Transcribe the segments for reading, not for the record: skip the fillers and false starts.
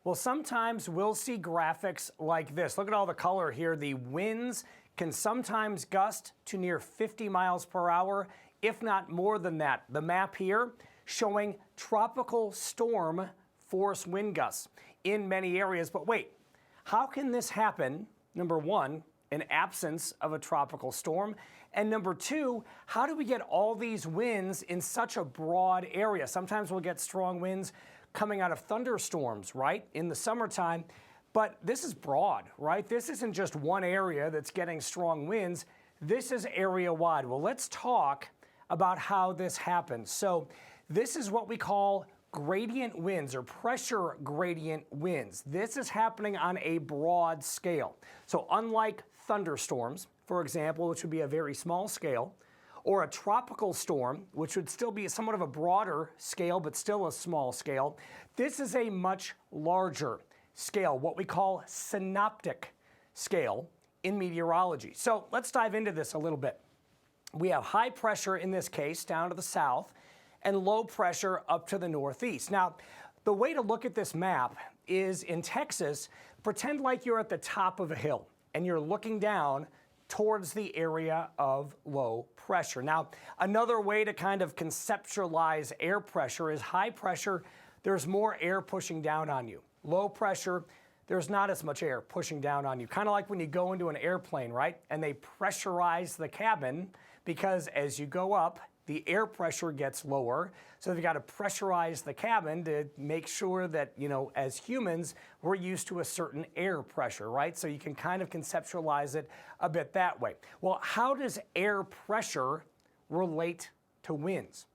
Well, sometimes we'll see graphics like this. Look at all the color here. The winds can sometimes gust to near 50 miles per hour, if not more than that. The map here showing tropical storm force wind gusts in many areas. But wait, how can this happen? Number one, an absence of a tropical storm. And number two, how do we get all these winds in such a broad area? Sometimes we'll get strong winds coming out of thunderstorms, right, in the summertime. But this is broad, right? This isn't just one area that's getting strong winds. This is area wide. Well, let's talk about how this happens. So this is what we call gradient winds or pressure gradient winds. This is happening on a broad scale. So unlike thunderstorms, for example, which would be a very small scale, or a tropical storm, which would still be somewhat of a broader scale, but still a small scale, this is a much larger scale, what we call synoptic scale in meteorology. So let's dive into this a little bit. We have high pressure in this case down to the south and low pressure up to the northeast. Now, the way to look at this map is in Texas, pretend like you're at the top of a hill and you're looking down towards the area of low pressure. Now, another way to kind of conceptualize air pressure is high pressure, there's more air pushing down on you. Low pressure, there's not as much air pushing down on you. Kind of like when you go into an airplane, right? And they pressurize the cabin because as you go up, the air pressure gets lower. So they've got to pressurize the cabin to make sure that, as humans, we're used to a certain air pressure, right? So you can kind of conceptualize it a bit that way. Well, how does air pressure relate to winds?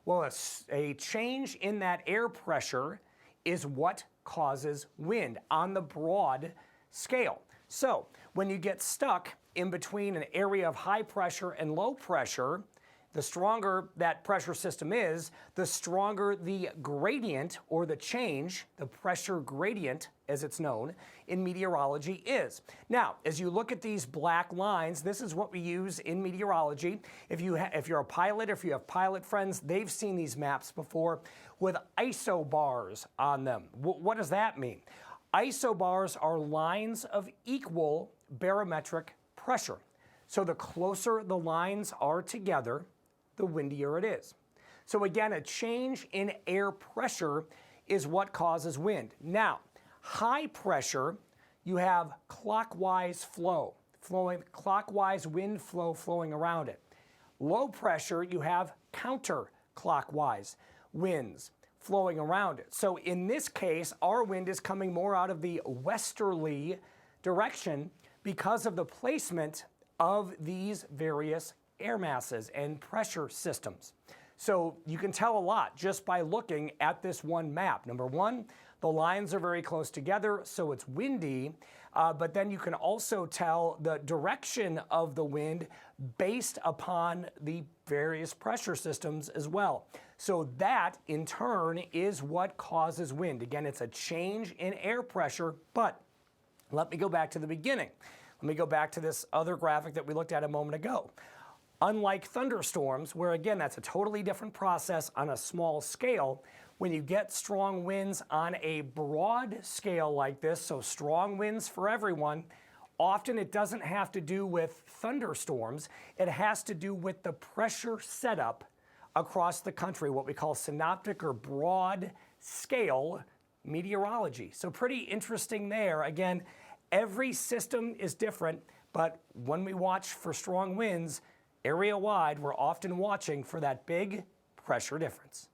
Well, a change in that air pressure is what causes wind on the broad scale. So when you get stuck in between an area of high pressure and low pressure, the stronger that pressure system is, the stronger the gradient or the change, the pressure gradient as it's known in meteorology is. Now, as you look at these black lines, this is what we use in meteorology. If you're a pilot, if you have pilot friends, they've seen these maps before with isobars on them. What does that mean? Isobars are lines of equal barometric pressure. So the closer the lines are together, the windier it is. So again, a change in air pressure is what causes wind. Now, high pressure, you have clockwise clockwise wind flow flowing around it. Low pressure, you have counterclockwise winds flowing around it. So in this case, our wind is coming more out of the westerly direction because of the placement of these various air masses and pressure systems. So you can tell a lot just by looking at this one map. Number one, the lines are very close together, so it's windy, but then you can also tell the direction of the wind based upon the various pressure systems as well. So that, in turn, is what causes wind. Again, it's a change in air pressure, but let me go back to the beginning. Let me go back to this other graphic that we looked at a moment ago. Unlike thunderstorms, where again, that's a totally different process on a small scale, when you get strong winds on a broad scale like this, so strong winds for everyone, often it doesn't have to do with thunderstorms. It has to do with the pressure setup across the country, what we call synoptic or broad scale meteorology. So pretty interesting there. Again, every system is different, but when we watch for strong winds, area wide, we're often watching for that big pressure difference.